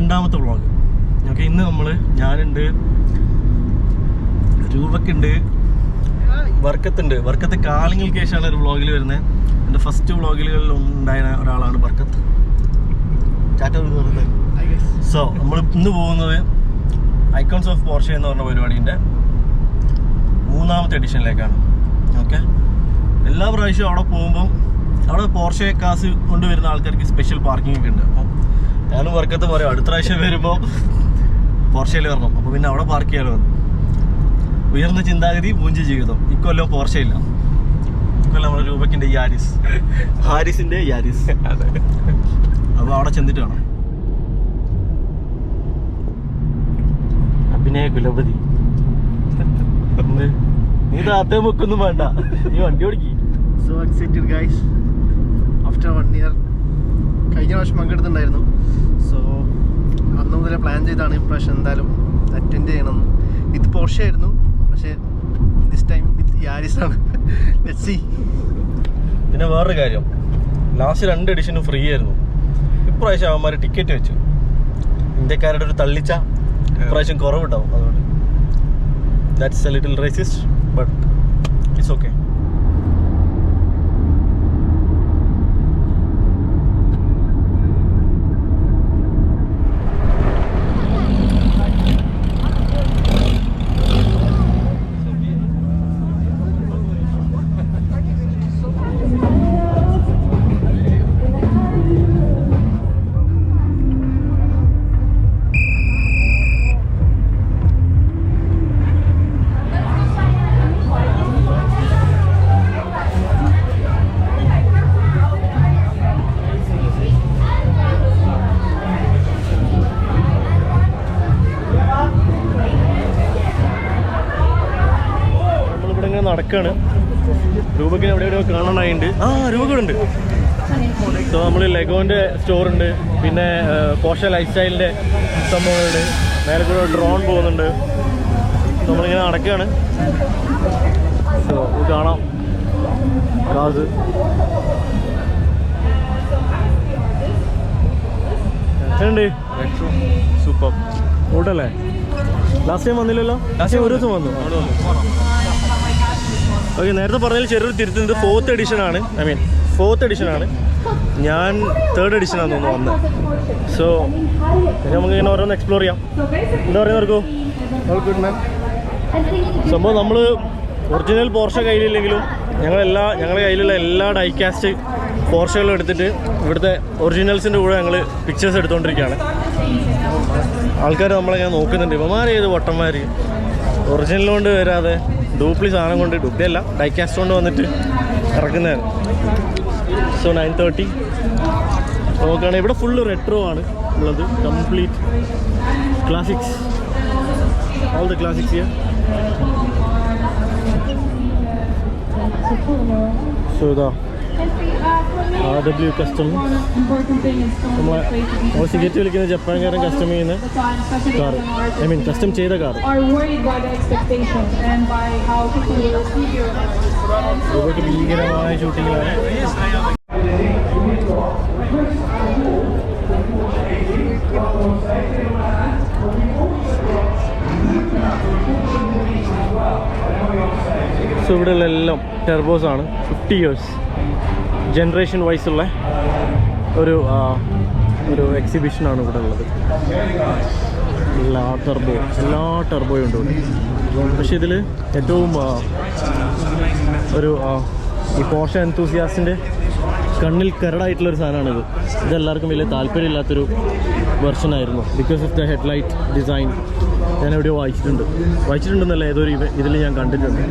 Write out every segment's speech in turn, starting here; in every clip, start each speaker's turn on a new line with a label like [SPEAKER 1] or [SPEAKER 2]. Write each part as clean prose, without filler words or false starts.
[SPEAKER 1] രണ്ടാമത്തെ vlog. Okay, ഇന്ന് ഞാനുണ്ട്, രൂപക്കുണ്ട്, ബർക്കത്തുണ്ട്. ബർക്കത്ത് കാലങ്ങൾക്ക് ശേഷമാണ് ഒരു വ്ളോഗിൽ വരുന്നത്. എൻ്റെ ഫസ്റ്റ് വ്ളോഗിലുകളിൽ ഉണ്ടായ ഒരാളാണ് ബർക്കത്ത്. സോ നമ്മൾ ഇന്ന് പോകുന്നത് ഐക്കോൺസ് ഓഫ് പോർഷെ എന്ന് പറഞ്ഞ പരിപാടിൻ്റെ 3ാമത്തെ എഡിഷനിലേക്കാണ്. ഓക്കെ, എല്ലാ പ്രാവശ്യവും അവിടെ പോകുമ്പം അവിടെ പോർഷെ കാസ് കൊണ്ടുവരുന്ന ആൾക്കാർക്ക് സ്പെഷ്യൽ പാർക്കിംഗ് ഒക്കെ ഉണ്ട്. അപ്പം ഞാനും ബർക്കത്ത് പറയും അടുത്ത പ്രാവശ്യം വരുമ്പോൾ പോർഷയിൽ വരണം, അപ്പോൾ പിന്നെ അവിടെ പാർക്ക് ചെയ്യാൻ വന്നു. ഉയർന്ന ചിന്താഗതി പൂഞ്ച ജീവിതം. ഇക്കൊല്ലം പോർഷയില്ല, ഇക്കൊല്ലം നമ്മുടെ രൂപക്കിൻ്റെ ഹാരിസിൻ്റെ യാരിസ്. അപ്പോൾ അവിടെ ചെന്നിട്ട് വേണം. അഭിനയ കുലപതി, നീ താത്തേ വെക്കൊന്നും വേണ്ട, നീ വണ്ടി ഓടിക്കി.
[SPEAKER 2] So excited guys, after 1 year. കഴിഞ്ഞ പ്രാവശ്യം പങ്കെടുത്തിട്ടുണ്ടായിരുന്നു. സോ അന്ന് മുതലേ പ്ലാൻ ചെയ്താണ് ഇപ്രാവശ്യം എന്തായാലും അറ്റൻഡ് ചെയ്യണം. ഇത് പോർഷെ ആയിരുന്നു, പക്ഷേ ദിസ് ടൈം വിത്ത് യാരിസാണ്. Let's see.
[SPEAKER 1] പിന്നെ വേറൊരു കാര്യം, ലാസ്റ്റ് 2 എഡിഷനും ഫ്രീ ആയിരുന്നു. ഇപ്രാവശ്യം അവന്മാർ ടിക്കറ്റ് വെച്ചു. ഇന്ത്യക്കാരുടെ ഒരു തള്ളിച്ച ഇപ്രാവശ്യം കുറവുണ്ടാവും. അതുകൊണ്ട് that's a little racist, but it's okay. നടക്കാണ്. രൂപയ്ക്ക് എവിടെയോ കാണാനായിട്ടുണ്ട്. രൂപ കൂടെ ഉണ്ട്. സോ നമ്മൾ ലെഗോൻ്റെ സ്റ്റോറുണ്ട്, പിന്നെ പോർഷെ ലൈഫ് സ്റ്റൈലിൻ്റെ സംഭവങ്ങളുണ്ട്, മേലെ കൂടെ ഡ്രോൺ പോകുന്നുണ്ട്. നമ്മളിങ്ങനെ നടക്കുകയാണ്. സോ ഇത് കാണാം കാസ്. എങ്ങനെയുണ്ട്? സൂപ്പർ. കൂട്ടല്ലേ? ലാസ്റ്റ് ടൈം വന്നില്ലല്ലോ? ലാസ്റ്റ് ടൈം ഒരു ദിവസം വന്നു. ഓക്കെ, നേരത്തെ പറഞ്ഞതിൽ ചെറിയൊരു തിരുത്തുന്നത് 4th എഡിഷനാണ്. ഫോർത്ത് എഡിഷനാണ്. ഞാൻ 3rd എഡിഷനാണ് തോന്നുന്നു വന്നത്. സോ നമുക്കിങ്ങനെ ഓരോന്ന് എക്സ്പ്ലോർ ചെയ്യാം. എന്താ പറയുന്നവർക്കോ സംഭവം നമ്മൾ ഒറിജിനൽ പോർഷെ കയ്യിലില്ലെങ്കിലും ഞങ്ങളുടെ കയ്യിലുള്ള എല്ലാ ഡൈകാസ്റ്റ് പോർഷകളും എടുത്തിട്ട് ഇവിടുത്തെ ഒറിജിനൽസിൻ്റെ കൂടെ ഞങ്ങൾ പിക്ചേഴ്സ് എടുത്തുകൊണ്ടിരിക്കുകയാണ്. ആൾക്കാർ നമ്മളിങ്ങനെ നോക്കുന്നുണ്ട്, ഇവന്മാർ ഏത് വട്ടന്മാർ ഒറിജിനൽ കൊണ്ട് വരാതെ ഡ്യൂപ്ലി സാധനം കൊണ്ട്, ഡ്യൂപ്ലി അല്ല ഡൈകാസ്റ്റ് കൊണ്ട് വന്നിട്ട് ഇറക്കുന്നതാണ്. സോ 9:30 നോക്കുകയാണെങ്കിൽ ഇവിടെ ഫുള്ള് റെട്രോ ആണ് ഉള്ളത്. Complete classics, all the classics here. So ഇതാ RW കസ്റ്റം. നമ്മളെ സിഗരറ്റ് വിളിക്കുന്ന ജപ്പാൻകാരൻ കസ്റ്റം ചെയ്യുന്ന കാർ, കസ്റ്റം ചെയ്ത കാർ. ഇവർക്ക് ഭീകരമായ ഷൂട്ടിങ്ങിലാണ്. സോ ഇവിടെയുള്ള എല്ലാം ടെർബോസ് ആണ്. 50 years ജനറേഷൻ വൈസുള്ള ഒരു എക്സിബിഷനാണ് ഇവിടെ ഉള്ളത്. എല്ലാ ടർബോയും ഉണ്ട് ഇവിടെ. പക്ഷേ ഇതിൽ ഏറ്റവും ഈ പോർഷെ എൻതൂസിയാസ്റ്റിൻ്റെ കണ്ണിൽ കരടായിട്ടുള്ളൊരു സാധനമാണിത്. ഇതെല്ലാവർക്കും വലിയ താല്പര്യമില്ലാത്തൊരു വെർഷനായിരുന്നു because of the headlight design. ഞാൻ എവിടെയോ വായിച്ചിട്ടുണ്ടെന്നല്ല ഏതൊരു ഇതിൽ ഞാൻ കണ്ടിട്ടുണ്ട്.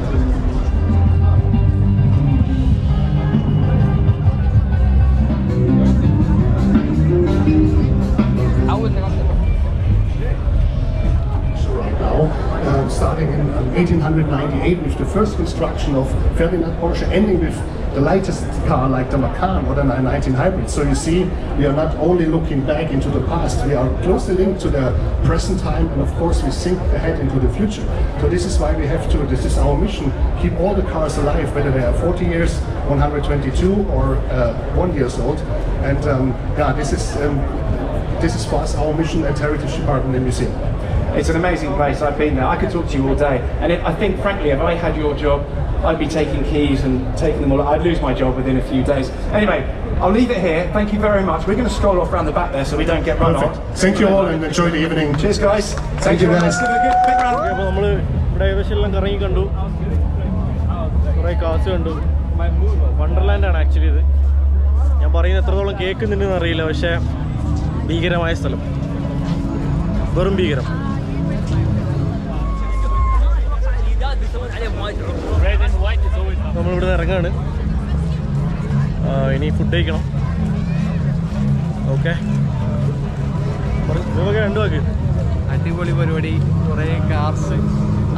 [SPEAKER 3] Starting in 1898 with the first construction of Ferdinand Porsche, ending with the lightest car like the Macan or the 919 Hybrid. So you see, we are not only looking back into the past, we are closely linked to the present time, and of course we think ahead into the future. So this is why we have to, this is our mission, keep all the cars alive, whether they are 40 years, 122 or 1 year old. And yeah, this is this is for us our mission at Heritage Department and Museum.
[SPEAKER 4] It's an amazing place. I've been there. I could talk to you all day. And I think, frankly, if I had your job, I'd be taking keys and taking them all. I'd lose my job within a few days. Anyway, I'll leave it here. Thank you very much. We're going to stroll off around the back there so we don't get run
[SPEAKER 3] Perfect.
[SPEAKER 4] on.
[SPEAKER 3] Thank you all and enjoy the evening.
[SPEAKER 4] Cheers, guys.
[SPEAKER 3] Thank you, guys.
[SPEAKER 4] Let's give it a good big round.
[SPEAKER 1] അപ്പോൾ നമ്മൾ ഇവിടെ ഏകദേശം എല്ലാം കറങ്ങി കണ്ടു, കുറേ കാസ് കണ്ടു. വണ്ടർലാൻഡാണ് ആക്ച്വലി ഇത്. ഞാൻ പറയുന്നത് എത്രത്തോളം കേൾക്കുന്നുണ്ടെന്ന് അറിയില്ല, പക്ഷേ ഭീകരമായ സ്ഥലം, വെറും ഭീകരം. നമ്മളിവിടെ ഇറങ്ങാണ്, ഇനി ഫുഡ് കഴിക്കണം. ഓക്കെ, ഇതൊക്കെ രണ്ടു വാക്ക്.
[SPEAKER 2] അടിപൊളി പരിപാടി, കുറേ കാർസ്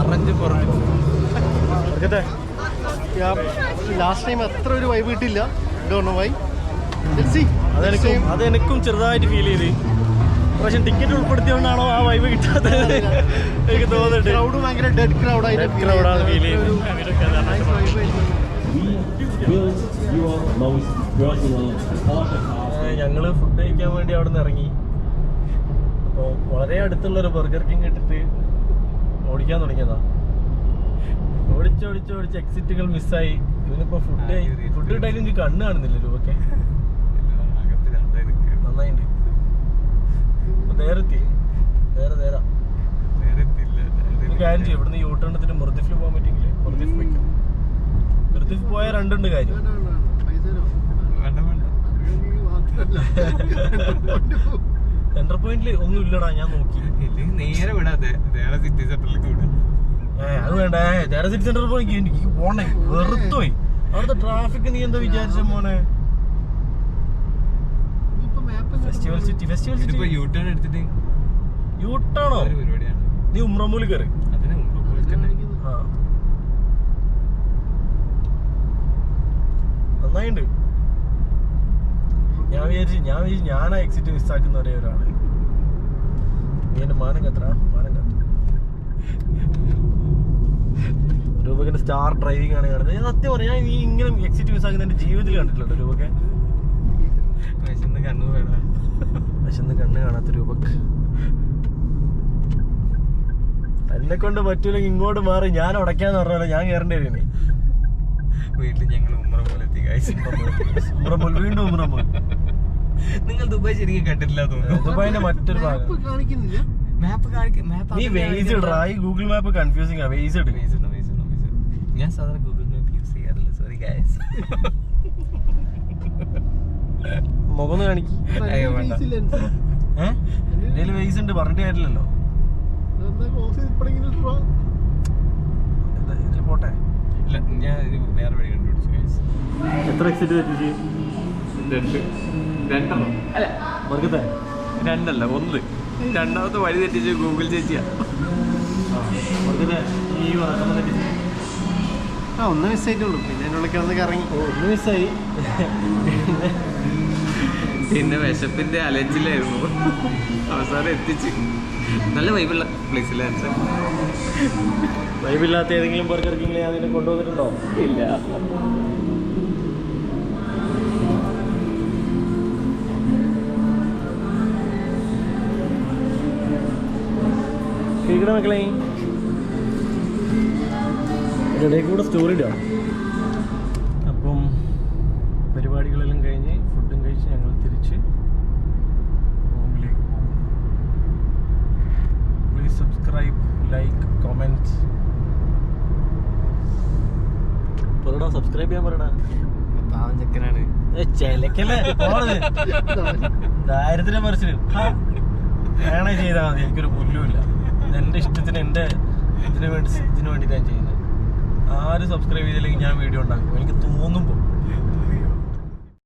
[SPEAKER 2] അറേഞ്ച് പറഞ്ഞു. ലാസ്റ്റ് ടൈം അത്ര ഒരു വൈബ് കിട്ടില്ല.
[SPEAKER 1] അതെനിക്കും ചെറുതായിട്ട് ഫീൽ ചെയ്ത്. പക്ഷെ ടിക്കറ്റ് ഉൾപ്പെടുത്തിയോണ്ടാണോ ആ വൈബ് കിട്ടാത്തത് എനിക്ക് തോന്നുന്നുണ്ട്.
[SPEAKER 2] ക്രൗഡ് ഭയങ്കര ഡെഡ് ക്രൗഡാണ്
[SPEAKER 1] ഫീൽ ചെയ്തത്. ഞങ്ങൾ ഫുഡ് കഴിക്കാൻ വേണ്ടി അവിടെ നിന്ന് ഇറങ്ങി. അപ്പോൾ വളരെ അടുത്തുള്ളൊരു ബർഗർ കിങ് ഇട്ടിട്ട് ഓടിക്കാൻ തുടങ്ങിയതാ. ഓടിച്ച് എക്സിറ്റുകൾ മിസ്സായി. ഇവനിപ്പോൾ ഫുഡ് കിട്ടാൻ എനിക്ക് കണ്ണ് കാണുന്നില്ല. രൂപക്കെ നന്നായിട്ടുണ്ട്. അപ്പോൾ നേരെത്തി നേരെ കാര്യം ചെയ്യും. ഇവിടുന്ന് യൂട്ടേൺ എടുത്തിട്ട് മുർദിഫിൽ പോകാൻ പറ്റിയെങ്കിൽ മുർദിഫ് വയ്ക്കാം. മുർദിഫ് പോയാൽ രണ്ടുണ്ട് കാര്യം. സെൻട്രൽ പോയിന്റിൽ ഒന്നും ഇല്ലടാ, ഞാൻ നോക്കി.
[SPEAKER 5] നേരെ വിടാതെ സിറ്റി സെന്ററിലേക്ക് വിടാം.
[SPEAKER 1] അത് വേണ്ട, നേരെ സിറ്റി സെന്ററിൽ പോയി എനിക്ക് പോണേ. വെറുത്തോയി അവിടുത്തെ ട്രാഫിക്. നീ എന്താ വിചാരിച്ച മോനെ? ഫെസ്റ്റിവൽ സിറ്റി
[SPEAKER 5] യൂട്ടേൺ എടുത്തിട്ട്
[SPEAKER 1] യൂട്ടാണോ?
[SPEAKER 5] പരിപാടിയാണ്.
[SPEAKER 1] നീ ഉമ്രമൂല് കയറി.
[SPEAKER 5] അതിന്
[SPEAKER 1] നന്നായിണ്ട്. ഞാൻ വിചാരിച്ചു ഞാനാ എക്സിറ്റ് മിസ്സാക്കുന്ന ഒരേ ഒരാള്. നീ എന്റെ മാനം കത്ര രൂപക്കിന്റെ സ്റ്റാർ ഡ്രൈവിംഗ് ആണ് കാണുന്നത്. ഞാൻ സത്യം പറയാം, നീ ഇങ്ങനെ എക്സിറ്റ് മിസ്സാക്കുന്ന എന്റെ ജീവിതത്തിൽ കണ്ടിട്ടുണ്ടോ രൂപക്കെ? വിശന്ന് കണ്ണ് കാണാത്ത രൂപക്ക്. എന്നെ കൊണ്ട് പറ്റൂലെങ്കിൽ ഇങ്ങോട്ട് മാറി ഞാൻ ഉടയ്ക്കാന്ന് പറഞ്ഞാലോ ഞാൻ കയറേണ്ടി വരുന്നേ.
[SPEAKER 5] വീട്ടിൽ ഞങ്ങൾ ഉമ്രമൂൽ എത്തി.
[SPEAKER 1] വീണ്ടും ഉമ്രമൂൽ.
[SPEAKER 5] നിങ്ങൾ ദുബായ് ശരിക്കും കണ്ടിട്ടില്ല തോന്നുന്നു.
[SPEAKER 1] ദുബായിന്റെ മറ്റൊരു ഭാഗം
[SPEAKER 5] മാപ്പ്
[SPEAKER 1] നീ വേസ് ഇടാ. ഈ ഗൂഗിൾ മാപ്പ് കൺഫ്യൂസിംഗ് ആ. വേസ് ഇട്.
[SPEAKER 5] ഞാൻ സാധാരണ ഗൂഗിൾ മാപ്പ് യൂസ് ചെയ്യാറില്ല. Sorry guys.
[SPEAKER 1] മുഖം കാണിക്കും. എന്റെ വേസ് ഉണ്ട്, പറഞ്ഞിട്ട് കാര്യമില്ലല്ലോ. ഇതിൽ പോട്ടെ.
[SPEAKER 5] ഇല്ല, ഞാൻ വേറെ വഴി കണ്ടുപിടിച്ചു ഗൈസ്.
[SPEAKER 1] എത്ര എക്സിറ്റ് തെറ്റിച്ച്?
[SPEAKER 5] രണ്ടെണ്ണം അല്ല,
[SPEAKER 1] വർഗത്തെ
[SPEAKER 5] രണ്ടല്ല, ഒന്ന്. രണ്ടാമത്തെ വഴി തെറ്റിച്ച് ഗൂഗിൾ ചേച്ചിയാ.
[SPEAKER 1] വർഗത്തെ ഈ വർഗം തെറ്റിച്ച്.
[SPEAKER 2] ഒന്ന് മിസ്സായിട്ടുള്ളൂ. പിന്നെ അതിൻ്റെ ഉള്ളിൽ കിടന്ന് കറങ്ങി.
[SPEAKER 1] ഒന്ന് മിസ്സായി.
[SPEAKER 5] പിന്നെ വിശപ്പിന്റെ അലച്ചിലായിരുന്നു. അവസാനം എത്തിച്ച്. നല്ല വൈബുള്ള പ്ലേസില്ല.
[SPEAKER 1] വൈബില്ലാത്ത ഏതെങ്കിലും ബർഗർ കിങ്ങിനെ അതിനെ കൊണ്ടുവന്നിട്ടുണ്ടോ?
[SPEAKER 5] ഇല്ല.
[SPEAKER 1] കേൾക്കണ മക്കളെ, ഇടയിൽ കൂടെ സ്റ്റോറി ഇടാം. അപ്പം പരിപാടികളെല്ലാം കഴിഞ്ഞ് ഫുഡും കഴിച്ച് ഞങ്ങൾ തിരിച്ച് റൂമിലേക്ക് പോകും. Please subscribe, like, comment. പറടാ, സബ്സ്ക്രൈബ് ചെയ്യാൻ പറടാ.
[SPEAKER 5] പാവം ചെക്കനാണ്.
[SPEAKER 1] ചിലക്കല്ലേ ദാരിദ്ര്യ മറിച്ചിട്ട് വേണേ ചെയ്താൽ മതി. എനിക്കൊരു പുല്ലുമില്ല. എൻ്റെ ഇഷ്ടത്തിന് എൻ്റെ ഇതിനു വേണ്ടിയിട്ടാണ് ചെയ്യുന്നത്. ആരും സബ്സ്ക്രൈബ് ചെയ്തില്ലെങ്കിൽ ഞാൻ വീഡിയോ ഉണ്ടാക്കും എനിക്ക് തോന്നുമ്പോൾ.